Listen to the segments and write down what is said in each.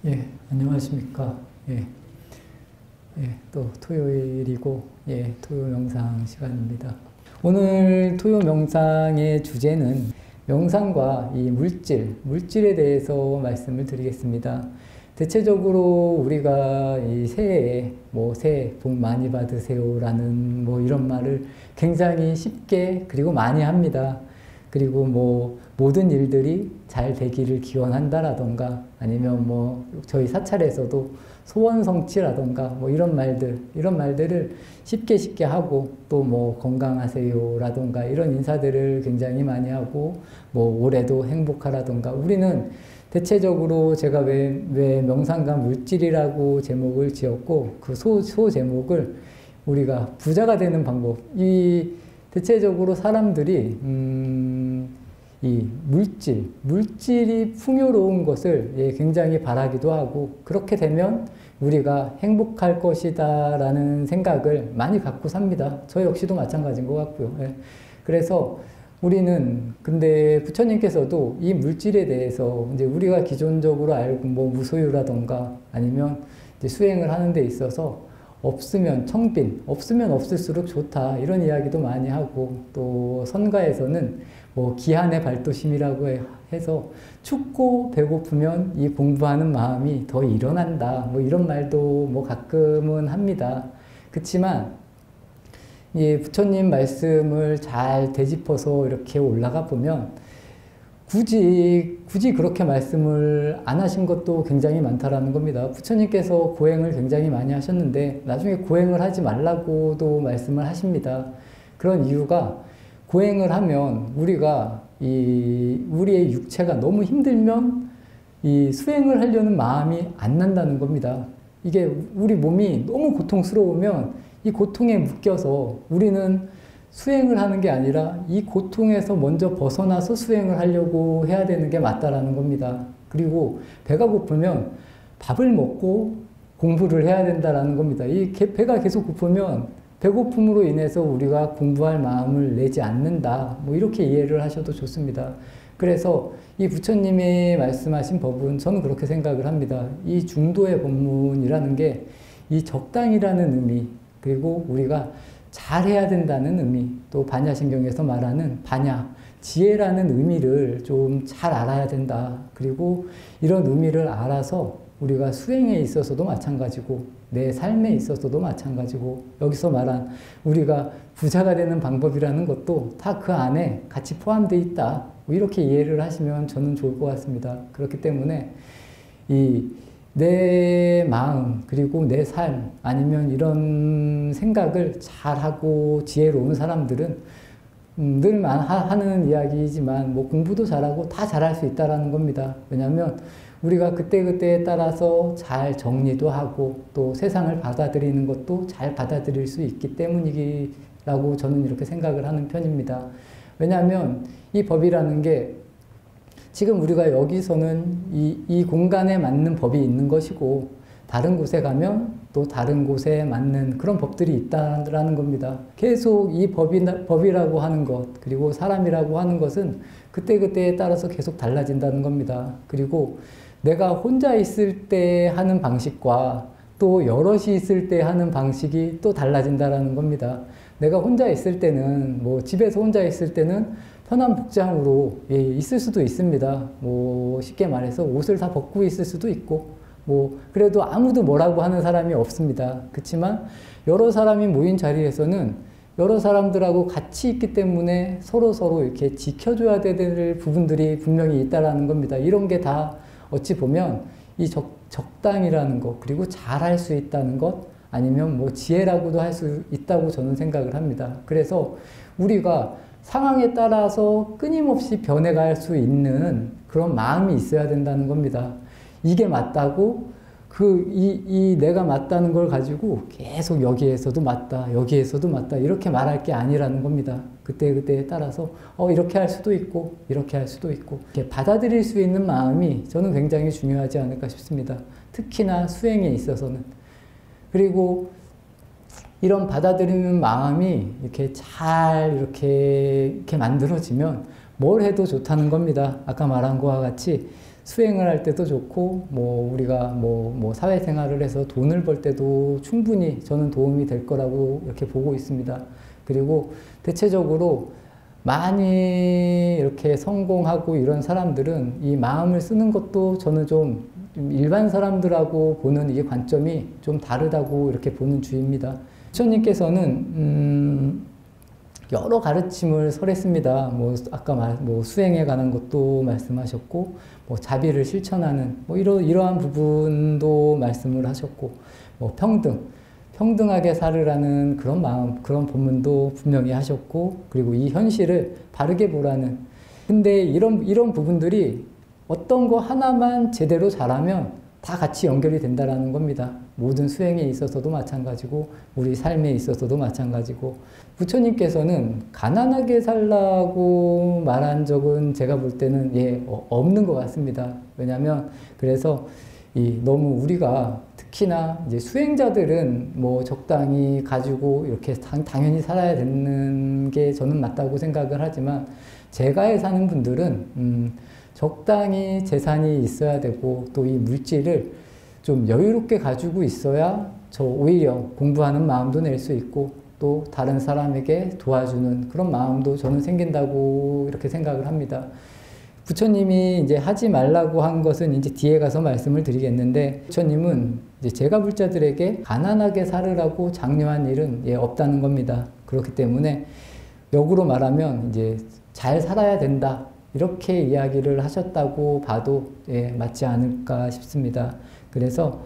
예, 안녕하십니까. 예, 또 토요일이고, 토요 명상 시간입니다. 오늘 토요 명상의 주제는 명상과 이 물질에 대해서 말씀을 드리겠습니다. 대체적으로 우리가 이 새해에 새해 복 많이 받으세요라는 이런 말을 굉장히 쉽게 그리고 많이 합니다. 그리고 모든 일들이 잘 되기를 기원한다라던가 아니면 저희 사찰에서도 소원 성취라던가 이런 말들을 쉽게 하고 또 건강하세요라던가 이런 인사들을 굉장히 많이 하고 올해도 행복하라던가 우리는 대체적으로 제가 왜 명상과 물질이라고 제목을 지었고 그 소 제목을 우리가 부자가 되는 방법 대체적으로 사람들이 이 물질이 풍요로운 것을 굉장히 바라기도 하고 그렇게 되면 우리가 행복할 것이다 라는 생각을 많이 갖고 삽니다. 저 역시도 마찬가지인 것 같고요. 그래서 우리는 근데 부처님께서도 이 물질에 대해서 이제 우리가 기존적으로 알고 무소유라던가 아니면 이제 수행을 하는 데 있어서 없으면 청빈, 없으면 없을수록 좋다 이런 이야기도 많이 하고 또 선가에서는 기한의 발도심이라고 해서 춥고 배고프면 이 공부하는 마음이 더 일어난다 이런 말도 가끔은 합니다. 그렇지만 부처님 말씀을 잘 되짚어서 이렇게 올라가 보면 굳이 그렇게 말씀을 안 하신 것도 굉장히 많다라는 겁니다. 부처님께서 고행을 굉장히 많이 하셨는데 나중에 고행을 하지 말라고도 말씀을 하십니다. 그런 이유가 고행을 하면 우리가 우리의 육체가 너무 힘들면 이 수행을 하려는 마음이 안 난다는 겁니다. 이게 우리 몸이 너무 고통스러우면 이 고통에 묶여서 우리는 수행을 하는 게 아니라 이 고통에서 먼저 벗어나서 수행을 하려고 해야 되는 게 맞다라는 겁니다. 그리고 배가 고프면 밥을 먹고 공부를 해야 된다라는 겁니다. 이 배가 계속 고프면 배고픔으로 인해서 우리가 공부할 마음을 내지 않는다. 이렇게 이해를 하셔도 좋습니다. 그래서 이 부처님이 말씀하신 법은 저는 그렇게 생각을 합니다. 이 중도의 법문이라는 게 이 적당이라는 의미 그리고 우리가 잘해야 된다는 의미, 또 반야신경에서 말하는 반야, 지혜라는 의미를 좀 잘 알아야 된다. 그리고 이런 의미를 알아서 우리가 수행에 있어서도 마찬가지고 내 삶에 있어서도 마찬가지고 여기서 말한 우리가 부자가 되는 방법이라는 것도 다 그 안에 같이 포함되어 있다. 이렇게 이해를 하시면 저는 좋을 것 같습니다. 그렇기 때문에 내 마음 그리고 내 삶 아니면 이런 생각을 잘하고 지혜로운 사람들은 늘 하는 이야기이지만 공부도 잘하고 다 잘할 수 있다는 겁니다. 왜냐하면 우리가 그때그때에 따라서 잘 정리도 하고 또 세상을 받아들이는 것도 잘 받아들일 수 있기 때문이라고 저는 이렇게 생각을 하는 편입니다. 왜냐하면 이 법이라는 게 지금 우리가 여기서는 이 공간에 맞는 법이 있는 것이고 다른 곳에 가면 또 다른 곳에 맞는 그런 법들이 있다는 겁니다. 계속 이 법이라고 하는 것 그리고 사람이라고 하는 것은 그때그때에 따라서 계속 달라진다는 겁니다. 그리고 내가 혼자 있을 때 하는 방식과 또 여럿이 있을 때 하는 방식이 또 달라진다는 겁니다. 내가 혼자 있을 때는 집에서 혼자 있을 때는 편한 복장으로 있을 수도 있습니다. 쉽게 말해서 옷을 다 벗고 있을 수도 있고 그래도 아무도 뭐라고 하는 사람이 없습니다. 그렇지만 여러 사람이 모인 자리에서는 여러 사람들하고 같이 있기 때문에 서로 이렇게 지켜줘야 될 부분들이 분명히 있다라는 겁니다. 이런 게 다 어찌 보면 이 적당이라는 것 그리고 잘할 수 있다는 것 아니면 지혜라고도 할 수 있다고 저는 생각을 합니다. 그래서 우리가 상황에 따라서 끊임없이 변해갈 수 있는 그런 마음이 있어야 된다는 겁니다. 이게 맞다고 내가 맞다는 걸 가지고 계속 여기에서도 맞다, 여기에서도 맞다 이렇게 말할 게 아니라는 겁니다. 그때그때에 따라서 이렇게 할 수도 있고 이렇게 할 수도 있고 이렇게 받아들일 수 있는 마음이 저는 굉장히 중요하지 않을까 싶습니다. 특히나 수행에 있어서는. 그리고 이런 받아들이는 마음이 이렇게 잘 이렇게 만들어지면 뭘 해도 좋다는 겁니다. 아까 말한 것과 같이 수행을 할 때도 좋고, 뭐 우리가 뭐 사회생활을 해서 돈을 벌 때도 충분히 저는 도움이 될 거라고 이렇게 보고 있습니다. 그리고 대체적으로 많이 이렇게 성공하고 이런 사람들은 이 마음을 쓰는 것도 저는 좀 일반 사람들하고 보는 이게 관점이 좀 다르다고 이렇게 보는 주의입니다. 부처님께서는 여러 가르침을 설했습니다. 뭐 아까 뭐 수행에 관한 것도 말씀하셨고, 뭐 자비를 실천하는 뭐 이러한 부분도 말씀을 하셨고, 뭐 평등하게 살으라는 그런 마음, 그런 본문도 분명히 하셨고, 그리고 이 현실을 바르게 보라는. 근데 이런 부분들이 어떤 거 하나만 제대로 잘하면 다 같이 연결이 된다라는 겁니다. 모든 수행에 있어서도 마찬가지고, 우리 삶에 있어서도 마찬가지고, 부처님께서는 가난하게 살라고 말한 적은 제가 볼 때는 없는 것 같습니다. 왜냐하면 그래서 너무 우리가 특히나 이제 수행자들은 뭐 적당히 가지고 이렇게 당연히 살아야 되는 게 저는 맞다고 생각을 하지만, 제가에 사는 분들은 적당히 재산이 있어야 되고, 또 이 물질을 좀 여유롭게 가지고 있어야 저 오히려 공부하는 마음도 낼 수 있고, 또 다른 사람에게 도와주는 그런 마음도 저는 생긴다고 이렇게 생각을 합니다. 부처님이 이제 하지 말라고 한 것은 이제 뒤에 가서 말씀을 드리겠는데, 부처님은 이제 제가 불자들에게 가난하게 살으라고 장려한 일은 없다는 겁니다. 그렇기 때문에 역으로 말하면 이제 잘 살아야 된다, 이렇게 이야기를 하셨다고 봐도 맞지 않을까 싶습니다. 그래서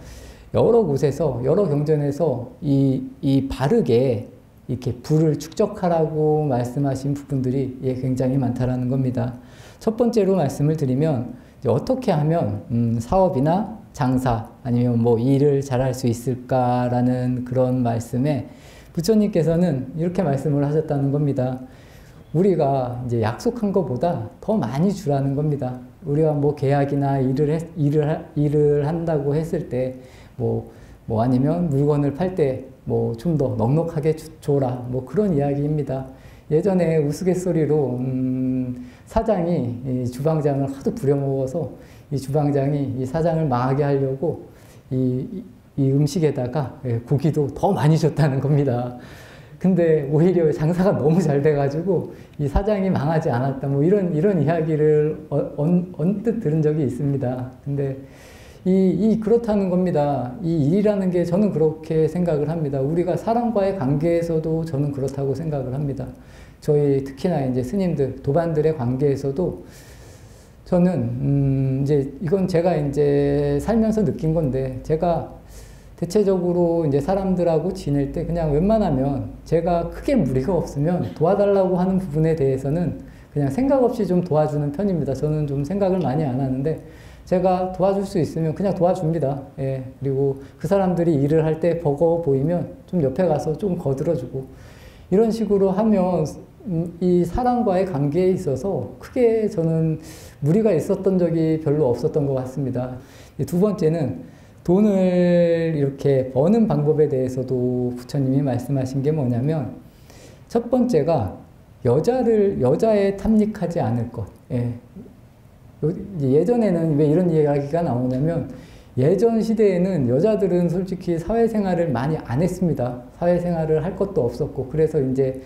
여러 곳에서, 여러 경전에서 이 바르게 이렇게 부를 축적하라고 말씀하신 부분들이 굉장히 많다라는 겁니다. 첫 번째로 말씀을 드리면, 어떻게 하면 사업이나 장사 아니면 뭐 일을 잘할 수 있을까라는 그런 말씀에 부처님께서는 이렇게 말씀을 하셨다는 겁니다. 우리가 이제 약속한 것보다 더 많이 주라는 겁니다. 우리가 뭐 계약이나 일을 한다고 했을 때, 뭐 아니면 물건을 팔 때 뭐 좀 더 넉넉하게 줘라, 뭐 그런 이야기입니다. 예전에 우스갯소리로 사장이 이 주방장을 하도 부려먹어서 이 주방장이 이 사장을 망하게 하려고 이 음식에다가 고기도 더 많이 줬다는 겁니다. 근데 오히려 장사가 너무 잘 돼가지고 이 사장이 망하지 않았다, 뭐 이런 이야기를 언뜻 들은 적이 있습니다. 근데 그렇다는 겁니다. 이 일이라는 게 저는 그렇게 생각을 합니다. 우리가 사람과의 관계에서도 저는 그렇다고 생각을 합니다. 저희 특히나 이제 스님들, 도반들의 관계에서도 저는 이제 이건 제가 이제 살면서 느낀 건데, 제가 대체적으로 이제 사람들하고 지낼 때 그냥 웬만하면 제가 크게 무리가 없으면 도와달라고 하는 부분에 대해서는 그냥 생각 없이 좀 도와주는 편입니다. 저는 좀 생각을 많이 안 하는데, 제가 도와줄 수 있으면 그냥 도와줍니다. 그리고 그 사람들이 일을 할 때 버거워 보이면 좀 옆에 가서 좀 거들어주고, 이런 식으로 하면 이 사람과의 관계에 있어서 크게 저는 무리가 있었던 적이 별로 없었던 것 같습니다. 두 번째는 돈을 이렇게 버는 방법에 대해서도 부처님이 말씀하신 게 뭐냐면, 첫 번째가 여자에 탐닉하지 않을 것. 예전에는 왜 이런 이야기가 나오냐면, 예전 시대에는 여자들은 솔직히 사회생활을 많이 안 했습니다. 사회생활을 할 것도 없었고, 그래서 이제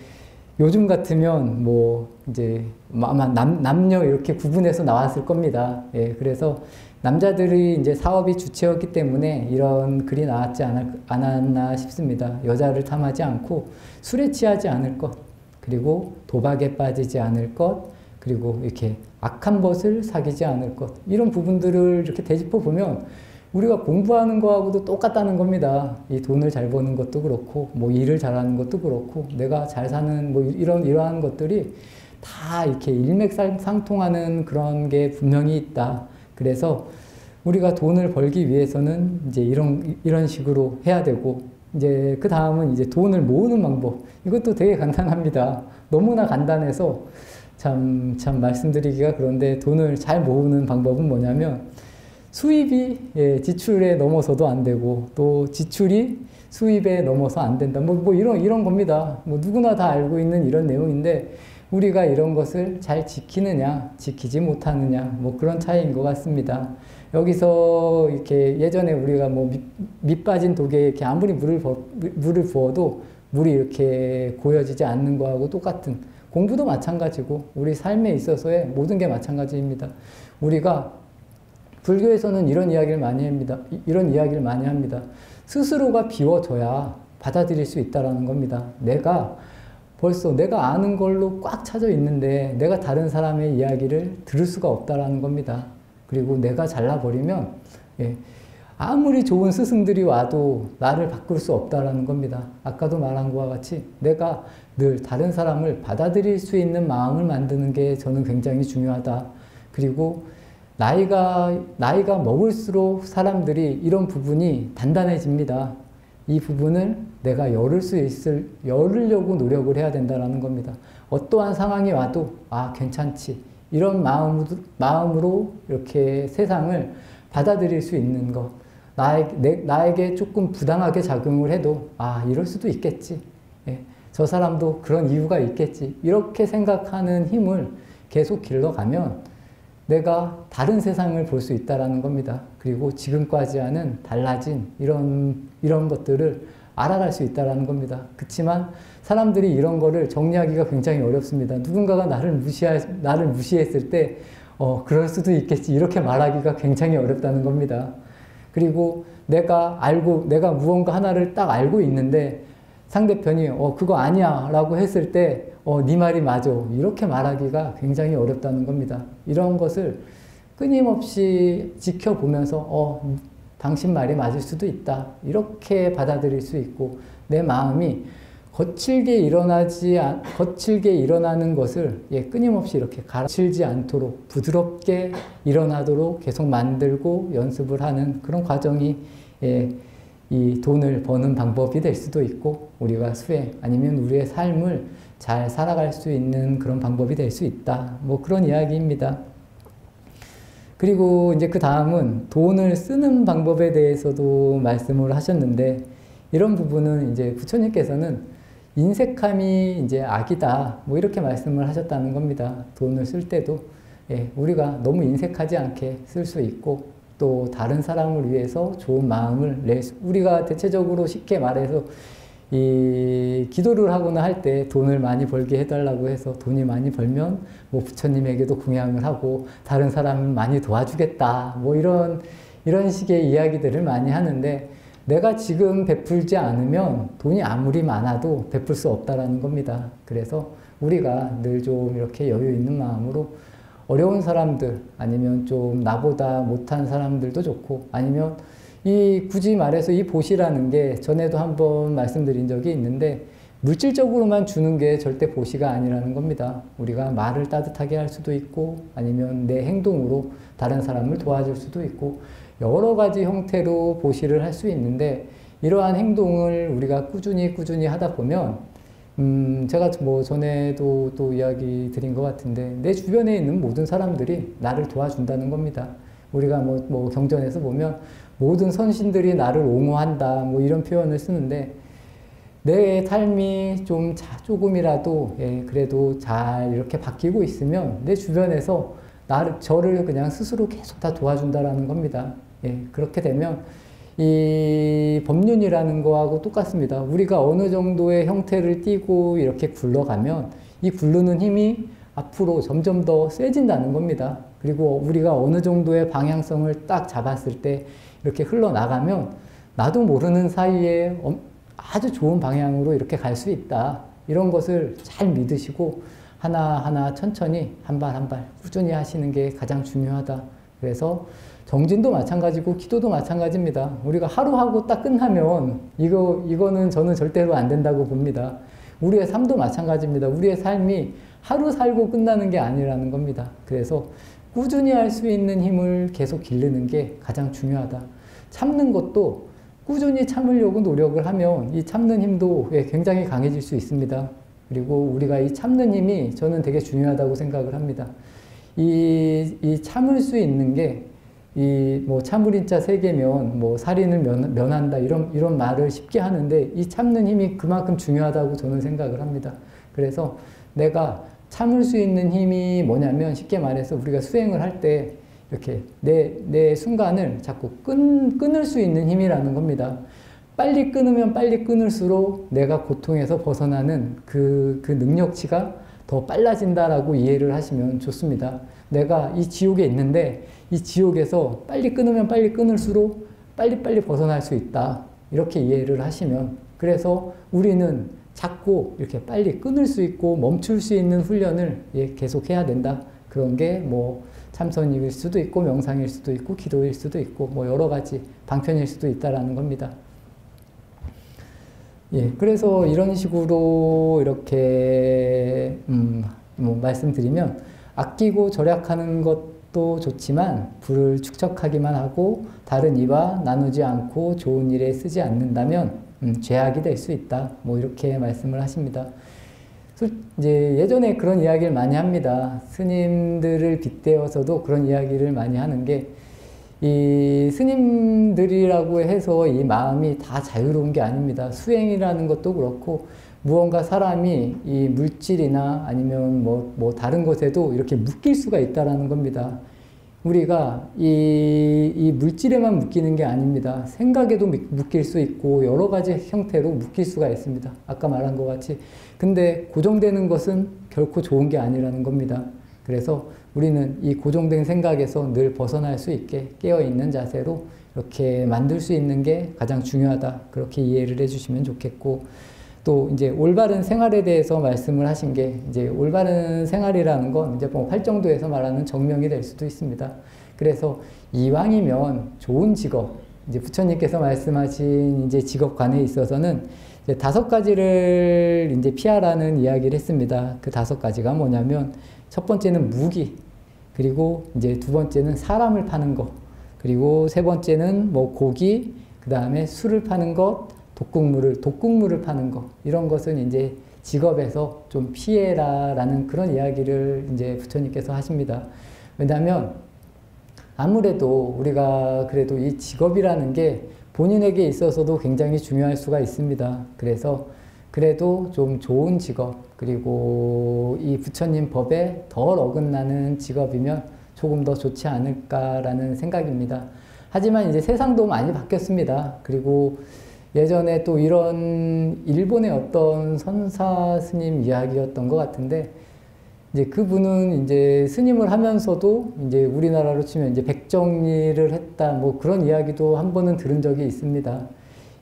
요즘 같으면 뭐 이제 아마 남녀 이렇게 구분해서 나왔을 겁니다. 그래서 남자들이 이제 사업이 주체였기 때문에 이런 글이 나왔지 않았나 싶습니다. 여자를 탐하지 않고 술에 취하지 않을 것, 그리고 도박에 빠지지 않을 것, 그리고 이렇게 악한 것을 사귀지 않을 것, 이런 부분들을 이렇게 되짚어 보면 우리가 공부하는 거하고도 똑같다는 겁니다. 이 돈을 잘 버는 것도 그렇고, 뭐 일을 잘하는 것도 그렇고, 내가 잘 사는 뭐 이러한 것들이 다 이렇게 일맥상통하는 그런 게 분명히 있다. 그래서 우리가 돈을 벌기 위해서는 이제 이런 식으로 해야 되고, 이제 그 다음은 이제 돈을 모으는 방법. 이것도 되게 간단합니다. 너무나 간단해서 참 말씀드리기가 그런데, 돈을 잘 모으는 방법은 뭐냐면, 수입이 지출에 넘어서도 안 되고, 또 지출이 수입에 넘어서 안 된다. 뭐 이런 겁니다. 뭐 누구나 다 알고 있는 이런 내용인데, 우리가 이런 것을 잘 지키느냐, 지키지 못하느냐, 뭐 그런 차이인 것 같습니다. 여기서 이렇게 예전에 우리가 뭐 밑 빠진 독에 이렇게 아무리 물을 부어도 물이 이렇게 고여지지 않는 거하고 똑같은, 공부도 마찬가지고 우리 삶에 있어서의 모든 게 마찬가지입니다. 우리가 불교에서는 이런 이야기를 많이 합니다. 스스로가 비워져야 받아들일 수 있다라는 겁니다. 벌써 내가 아는 걸로 꽉 차져 있는데 내가 다른 사람의 이야기를 들을 수가 없다라는 겁니다. 그리고 내가 잘나버리면 아무리 좋은 스승들이 와도 나를 바꿀 수 없다라는 겁니다. 아까도 말한 것과 같이 내가 늘 다른 사람을 받아들일 수 있는 마음을 만드는 게 저는 굉장히 중요하다. 그리고 나이가 먹을수록 사람들이 이런 부분이 단단해집니다. 이 부분을 내가 열으려고 노력을 해야 된다는 겁니다. 어떠한 상황이 와도 괜찮지. 이런 마음으로 이렇게 세상을 받아들일 수 있는 것. 나에게 조금 부당하게 작용을 해도 이럴 수도 있겠지. 저 사람도 그런 이유가 있겠지. 이렇게 생각하는 힘을 계속 길러가면 내가 다른 세상을 볼 수 있다는 겁니다. 그리고 지금까지와는 달라진 이런 것들을 알아갈 수 있다는 겁니다. 그렇지만 사람들이 이런 거를 정리하기가 굉장히 어렵습니다. 누군가가 나를 무시했을 때 그럴 수도 있겠지 이렇게 말하기가 굉장히 어렵다는 겁니다. 그리고 내가 무언가 하나를 딱 알고 있는데 상대편이 그거 아니야 라고 했을 때 네 말이 맞아 이렇게 말하기가 굉장히 어렵다는 겁니다. 이런 것을 끊임없이 지켜보면서 당신 말이 맞을 수도 있다 이렇게 받아들일 수 있고, 내 마음이 거칠게 일어나는 것을 끊임없이 이렇게 거칠지 않도록 부드럽게 일어나도록 계속 만들고 연습을 하는 그런 과정이 이 돈을 버는 방법이 될 수도 있고, 우리가 수행 아니면 우리의 삶을 잘 살아갈 수 있는 그런 방법이 될 수 있다. 뭐 그런 이야기입니다. 그리고 이제 그 다음은 돈을 쓰는 방법에 대해서도 말씀을 하셨는데, 이런 부분은 이제 부처님께서는 인색함이 이제 악이다. 뭐 이렇게 말씀을 하셨다는 겁니다. 돈을 쓸 때도 우리가 너무 인색하지 않게 쓸 수 있고, 또 다른 사람을 위해서 좋은 마음을 우리가 대체적으로 쉽게 말해서 이 기도를 하거나 할 때 돈을 많이 벌게 해달라고 해서 돈이 많이 벌면 뭐 부처님에게도 공양을 하고 다른 사람을 많이 도와주겠다 뭐 이런 식의 이야기들을 많이 하는데, 내가 지금 베풀지 않으면 돈이 아무리 많아도 베풀 수 없다라는 겁니다. 그래서 우리가 늘 좀 이렇게 여유 있는 마음으로 어려운 사람들, 아니면 좀 나보다 못한 사람들도 좋고, 아니면 굳이 말해서 이 보시라는 게 전에도 한번 말씀드린 적이 있는데, 물질적으로만 주는 게 절대 보시가 아니라는 겁니다. 우리가 말을 따뜻하게 할 수도 있고, 아니면 내 행동으로 다른 사람을 도와줄 수도 있고, 여러 가지 형태로 보시를 할 수 있는데, 이러한 행동을 우리가 꾸준히 하다 보면 제가 뭐 전에도 또 이야기 드린 것 같은데, 내 주변에 있는 모든 사람들이 나를 도와준다는 겁니다. 우리가 뭐 경전에서 보면 모든 선신들이 나를 옹호한다 뭐 이런 표현을 쓰는데, 내 삶이 조금이라도 그래도 잘 이렇게 바뀌고 있으면 내 주변에서 저를 그냥 스스로 계속 다 도와준다라는 겁니다. 그렇게 되면 이 법륜이라는 거하고 똑같습니다. 우리가 어느 정도의 형태를 띠고 이렇게 굴러가면 이 굴르는 힘이 앞으로 점점 더 세진다는 겁니다. 그리고 우리가 어느 정도의 방향성을 딱 잡았을 때 이렇게 흘러나가면 나도 모르는 사이에 아주 좋은 방향으로 이렇게 갈 수 있다. 이런 것을 잘 믿으시고 하나하나 천천히 한 발 한 발 꾸준히 하시는 게 가장 중요하다. 그래서 정진도 마찬가지고 기도도 마찬가지입니다. 우리가 하루 하고 딱 끝나면 이거는 저는 절대로 안 된다고 봅니다. 우리의 삶도 마찬가지입니다. 우리의 삶이 하루 살고 끝나는 게 아니라는 겁니다. 그래서 꾸준히 할 수 있는 힘을 계속 기르는 게 가장 중요하다. 참는 것도 꾸준히 참으려고 노력을 하면 이 참는 힘도 굉장히 강해질 수 있습니다. 그리고 우리가 이 참는 힘이 저는 되게 중요하다고 생각을 합니다. 이 참을 수 있는 게 뭐 참을인자 세계면 뭐 살인을 면한다 이런 말을 쉽게 하는데, 이 참는 힘이 그만큼 중요하다고 저는 생각을 합니다. 그래서 내가 참을 수 있는 힘이 뭐냐면 쉽게 말해서 우리가 수행을 할 때 이렇게 내 순간을 자꾸 끊을 수 있는 힘이라는 겁니다. 빨리 끊으면 빨리 끊을수록 내가 고통에서 벗어나는 그 능력치가 더 빨라진다라고 이해를 하시면 좋습니다. 내가 이 지옥에 있는데 이 지옥에서 빨리 끊으면 빨리 끊을수록 빨리빨리 벗어날 수 있다. 이렇게 이해를 하시면, 그래서 우리는 자꾸 이렇게 빨리 끊을 수 있고 멈출 수 있는 훈련을 계속 해야 된다. 그런 게 뭐 참선일 수도 있고 명상일 수도 있고 기도일 수도 있고 뭐 여러 가지 방편일 수도 있다라는 겁니다. 그래서 이런 식으로 이렇게 뭐 말씀드리면, 아끼고 절약하는 것도 좋지만 불을 축적하기만 하고 다른 이와 나누지 않고 좋은 일에 쓰지 않는다면 죄악이 될 수 있다. 뭐 이렇게 말씀을 하십니다. 이제 예전에 그런 이야기를 많이 합니다. 스님들을 빗대어서도 그런 이야기를 많이 하는 게, 이 스님들이라고 해서 이 마음이 다 자유로운 게 아닙니다. 수행이라는 것도 그렇고 무언가 사람이 이 물질이나 아니면 뭐 다른 것에도 이렇게 묶일 수가 있다라는 겁니다. 우리가 이 물질에만 묶이는 게 아닙니다. 생각에도 묶일 수 있고 여러 가지 형태로 묶일 수가 있습니다. 아까 말한 것 같이. 근데 고정되는 것은 결코 좋은 게 아니라는 겁니다. 그래서 우리는 이 고정된 생각에서 늘 벗어날 수 있게 깨어있는 자세로 이렇게 만들 수 있는 게 가장 중요하다. 그렇게 이해를 해주시면 좋겠고, 또 이제 올바른 생활에 대해서 말씀을 하신 게, 이제 올바른 생활이라는 건 이제 뭐 활정도에서 말하는 정명이 될 수도 있습니다. 그래서 이왕이면 좋은 직업, 이제 부처님께서 말씀하신 이제 직업관에 있어서는 이제 5가지를 이제 피하라는 이야기를 했습니다. 그 5가지가 뭐냐면, 첫 번째는 무기, 그리고 이제 2번째는 사람을 파는 거, 그리고 3번째는 뭐 고기, 그 다음에 술을 파는 것, 독극물을 파는 것, 이런 것은 이제 직업에서 좀 피해라라는 그런 이야기를 이제 부처님께서 하십니다. 왜냐하면 아무래도 우리가 그래도 이 직업이라는 게 본인에게 있어서도 굉장히 중요할 수가 있습니다. 그래서 그래도 좀 좋은 직업, 그리고 이 부처님 법에 덜 어긋나는 직업이면 조금 더 좋지 않을까라는 생각입니다. 하지만 이제 세상도 많이 바뀌었습니다. 그리고 예전에 또 이런 일본의 어떤 선사 스님 이야기였던 것 같은데, 이제 그분은 이제 스님을 하면서도 이제 우리나라로 치면 이제 백정리를 했다, 뭐 그런 이야기도 한 번은 들은 적이 있습니다.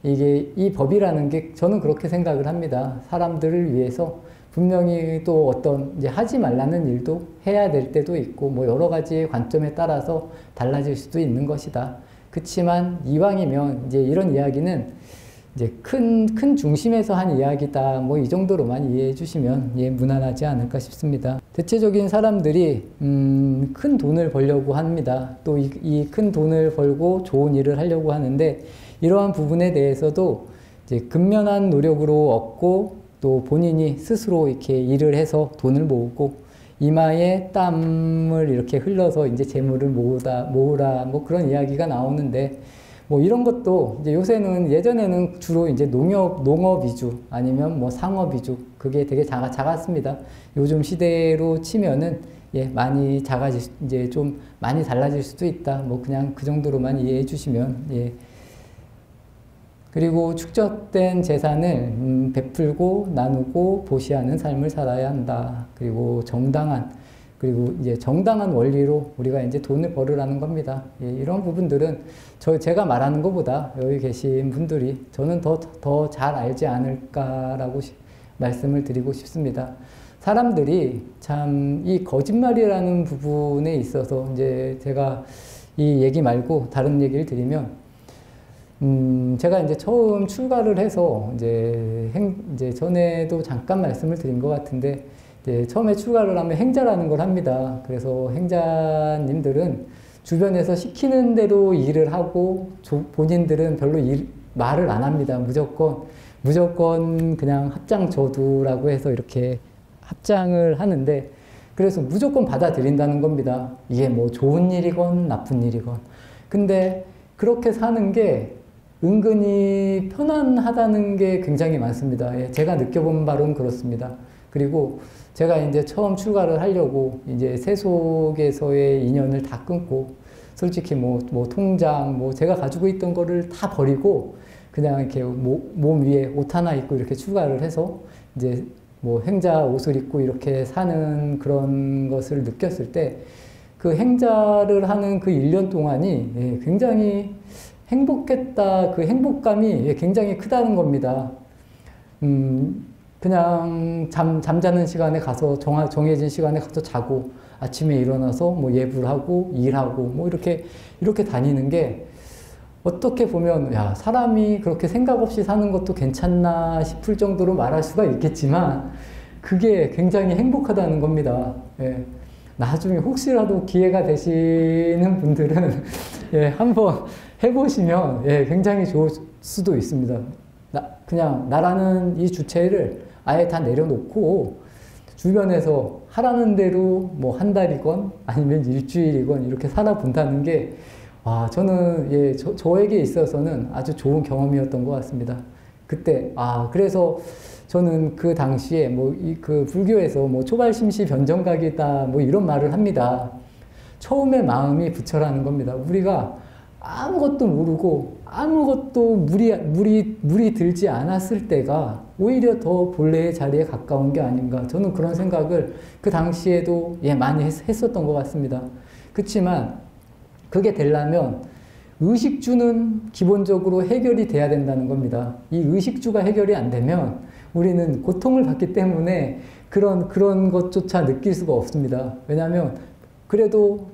이게 이 법이라는 게 저는 그렇게 생각을 합니다. 사람들을 위해서 분명히 또 어떤 이제 하지 말라는 일도 해야 될 때도 있고 뭐 여러 가지 관점에 따라서 달라질 수도 있는 것이다. 그치만 이왕이면 이제 이런 이야기는 이제 큰 중심에서 한 이야기다. 뭐 이 정도로만 이해해 주시면 무난하지 않을까 싶습니다. 대체적인 사람들이 큰 돈을 벌려고 합니다. 또 이 큰 돈을 벌고 좋은 일을 하려고 하는데, 이러한 부분에 대해서도 이제 근면한 노력으로 얻고 또 본인이 스스로 이렇게 일을 해서 돈을 모으고 이마에 땀을 이렇게 흘러서 이제 재물을 모으라 뭐 그런 이야기가 나오는데, 뭐 이런 것도 이제 요새는, 예전에는 주로 이제 농업 위주 아니면 뭐 상업 위주, 그게 되게 작았습니다. 요즘 시대로 치면은 많이 이제 좀 많이 달라질 수도 있다. 뭐 그냥 그 정도로만 이해해 주시면. 그리고 축적된 재산을 베풀고 나누고 보시하는 삶을 살아야 한다. 그리고 그리고 이제 정당한 원리로 우리가 이제 돈을 벌으라는 겁니다. 이런 부분들은 제가 말하는 것보다 여기 계신 분들이 저는 더 잘 알지 않을까라고 말씀을 드리고 싶습니다. 사람들이 참 이 거짓말이라는 부분에 있어서 이제 제가 이 얘기 말고 다른 얘기를 드리면, 제가 이제 처음 출가를 해서 이제 전에도 잠깐 말씀을 드린 것 같은데, 처음에 출가를 하면 행자라는 걸 합니다. 그래서 행자님들은 주변에서 시키는 대로 일을 하고 본인들은 별로 말을 안 합니다. 무조건 그냥 합장저두라고 해서 이렇게 합장을 하는데, 그래서 무조건 받아들인다는 겁니다. 이게 뭐 좋은 일이건 나쁜 일이건. 근데 그렇게 사는 게 은근히 편안하다는 게 굉장히 많습니다. 제가 느껴본 바로는 그렇습니다. 그리고 제가 이제 처음 출가를 하려고 이제 세속에서의 인연을 다 끊고 솔직히 뭐 통장 뭐 제가 가지고 있던 거를 다 버리고 그냥 이렇게 몸 위에 옷 하나 입고 이렇게 출가를 해서 이제 뭐 행자 옷을 입고 이렇게 사는 그런 것을 느꼈을 때 그 행자를 하는 그 1년 동안이 굉장히 행복했다. 그 행복감이 굉장히 크다는 겁니다. 그냥 잠자는 시간에 가서 정해진 시간에 가서 자고 아침에 일어나서 뭐 예불 하고 일하고 뭐 이렇게 다니는 게 어떻게 보면 야, 사람이 그렇게 생각 없이 사는 것도 괜찮나 싶을 정도로 말할 수가 있겠지만 그게 굉장히 행복하다는 겁니다. 예. 나중에 혹시라도 기회가 되시는 분들은 예, 한번 해보시면 예, 굉장히 좋을 수도 있습니다. 그냥 나라는 이 주체를 아예 다 내려놓고 주변에서 하라는 대로 뭐 한 달이건 아니면 일주일이건 이렇게 살아본다는 게 와, 저는 예, 저에게 있어서는 아주 좋은 경험이었던 것 같습니다. 그때 그래서 저는 그 당시에 그 불교에서 뭐 초발심시 변정각이다 뭐 이런 말을 합니다. 처음에 마음이 부처라는 겁니다. 우리가 아무것도 모르고 아무것도 물이 들지 않았을 때가 오히려 더 본래의 자리에 가까운 게 아닌가. 저는 그런 생각을 그 당시에도 예, 많이 했었던 것 같습니다. 그렇지만 그게 되려면 의식주는 기본적으로 해결이 돼야 된다는 겁니다. 이 의식주가 해결이 안 되면 우리는 고통을 받기 때문에 그런 것조차 느낄 수가 없습니다. 왜냐하면 그래도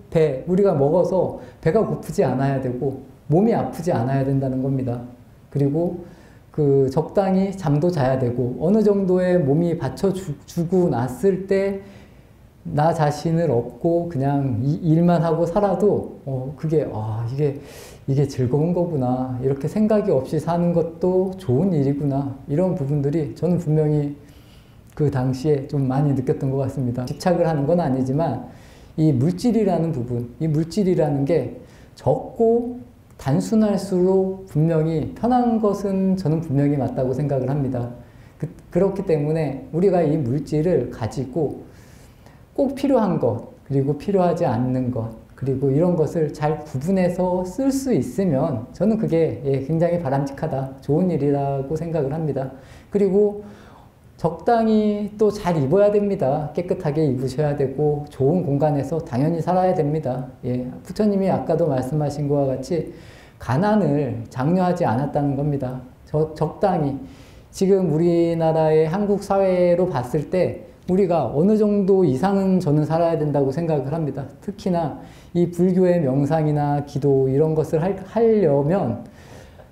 우리가 먹어서 배가 고프지 않아야 되고 몸이 아프지 않아야 된다는 겁니다. 그리고 그 적당히 잠도 자야 되고 어느 정도의 몸이 받쳐주고 났을 때 나 자신을 얻고 그냥 일만 하고 살아도 이게 즐거운 거구나. 이렇게 생각이 없이 사는 것도 좋은 일이구나. 이런 부분들이 저는 분명히 그 당시에 좀 많이 느꼈던 것 같습니다. 집착을 하는 건 아니지만 이 물질이라는 부분, 이 물질이라는 게 적고 단순할수록 분명히 편한 것은 저는 분명히 맞다고 생각을 합니다. 그렇기 때문에 우리가 이 물질을 가지고 꼭 필요한 것, 그리고 필요하지 않는 것, 그리고 이런 것을 잘 구분해서 쓸 수 있으면 저는 그게 굉장히 바람직하다, 좋은 일이라고 생각을 합니다. 그리고 적당히 또 잘 입어야 됩니다. 깨끗하게 입으셔야 되고 좋은 공간에서 당연히 살아야 됩니다. 예, 부처님이 아까도 말씀하신 것과 같이 가난을 장려하지 않았다는 겁니다. 적당히 지금 우리나라의 한국 사회로 봤을 때 우리가 어느 정도 이상은 저는 살아야 된다고 생각을 합니다. 특히나 이 불교의 명상이나 기도 이런 것을 하려면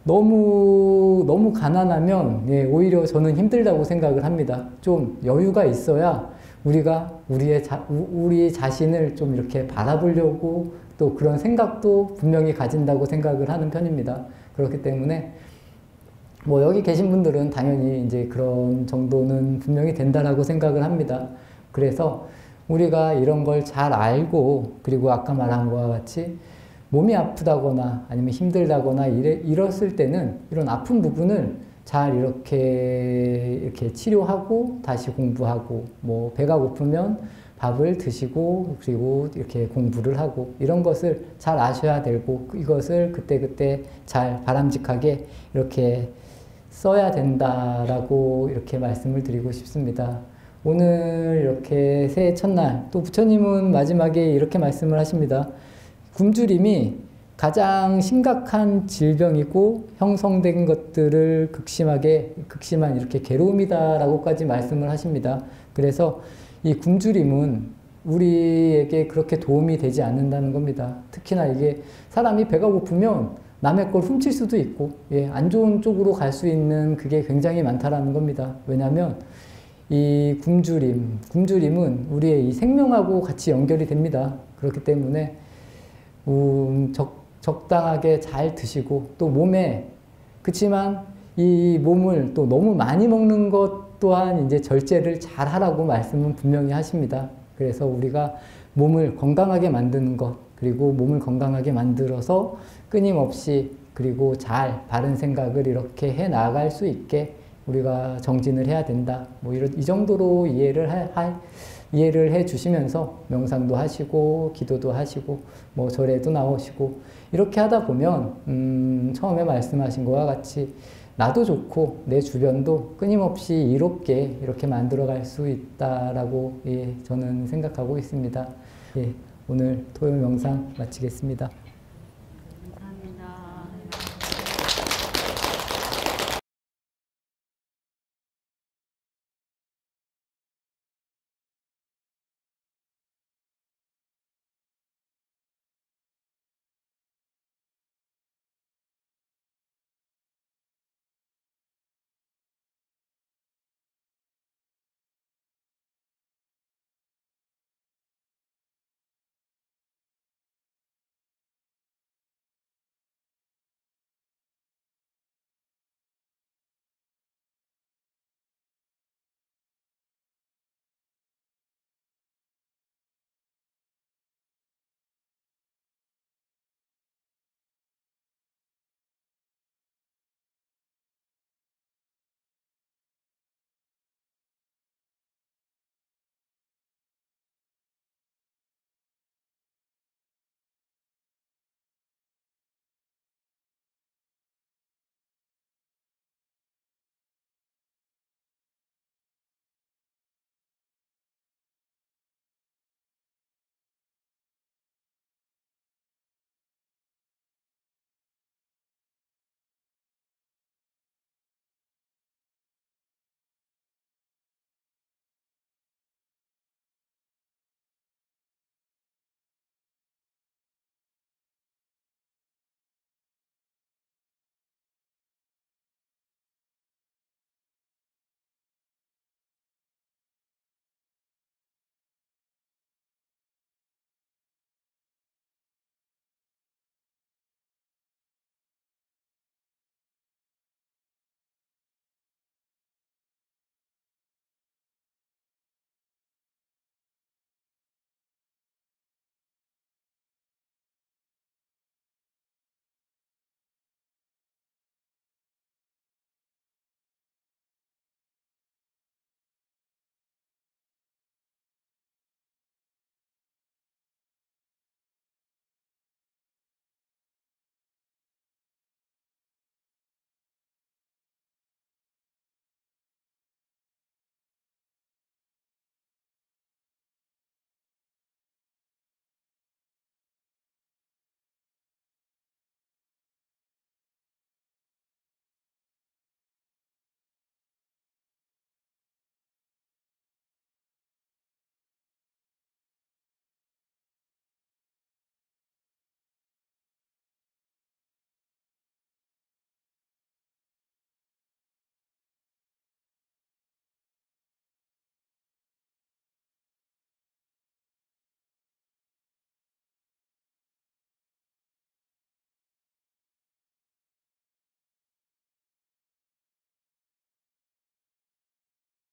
너무 가난하면 예, 오히려 저는 힘들다고 생각을 합니다. 좀 여유가 있어야 우리가 우리 자신을 좀 이렇게 바라보려고 또 그런 생각도 분명히 가진다고 생각을 하는 편입니다. 그렇기 때문에 뭐 여기 계신 분들은 당연히 이제 그런 정도는 분명히 된다라고 생각을 합니다. 그래서 우리가 이런 걸 잘 알고 그리고 아까 말한 것과 같이 몸이 아프다거나 아니면 힘들다거나 이랬을 때는 이런 아픈 부분을 잘 이렇게 치료하고 다시 공부하고 뭐 배가 고프면 밥을 드시고 그리고 이렇게 공부를 하고 이런 것을 잘 아셔야 되고 이것을 그때그때 잘 바람직하게 이렇게 써야 된다라고 이렇게 말씀을 드리고 싶습니다. 오늘 이렇게 새해 첫날 또 부처님은 마지막에 이렇게 말씀을 하십니다. 굶주림이 가장 심각한 질병이고 형성된 것들을 극심한 이렇게 괴로움이다라고까지 말씀을 하십니다. 그래서 이 굶주림은 우리에게 그렇게 도움이 되지 않는다는 겁니다. 특히나 이게 사람이 배가 고프면 남의 걸 훔칠 수도 있고 예, 안 좋은 쪽으로 갈 수 있는 그게 굉장히 많다라는 겁니다. 왜냐하면 이 굶주림은 우리의 이 생명하고 같이 연결이 됩니다. 그렇기 때문에 적당하게 잘 드시고 또 몸에 그치만 이 몸을 또 너무 많이 먹는 것 또한 이제 절제를 잘 하라고 말씀은 분명히 하십니다. 그래서 우리가 몸을 건강하게 만드는 것 그리고 몸을 건강하게 만들어서 끊임없이 그리고 잘 바른 생각을 이렇게 해 나갈 수 있게 우리가 정진을 해야 된다. 뭐 이 정도로 이해를 해 주시면서 명상도 하시고 기도도 하시고 뭐 절에도 나오시고 이렇게 하다 보면 처음에 말씀하신 것과 같이 나도 좋고 내 주변도 끊임없이 이롭게 이렇게 만들어갈 수 있다라고 저는 생각하고 있습니다. 오늘 토요 명상 마치겠습니다.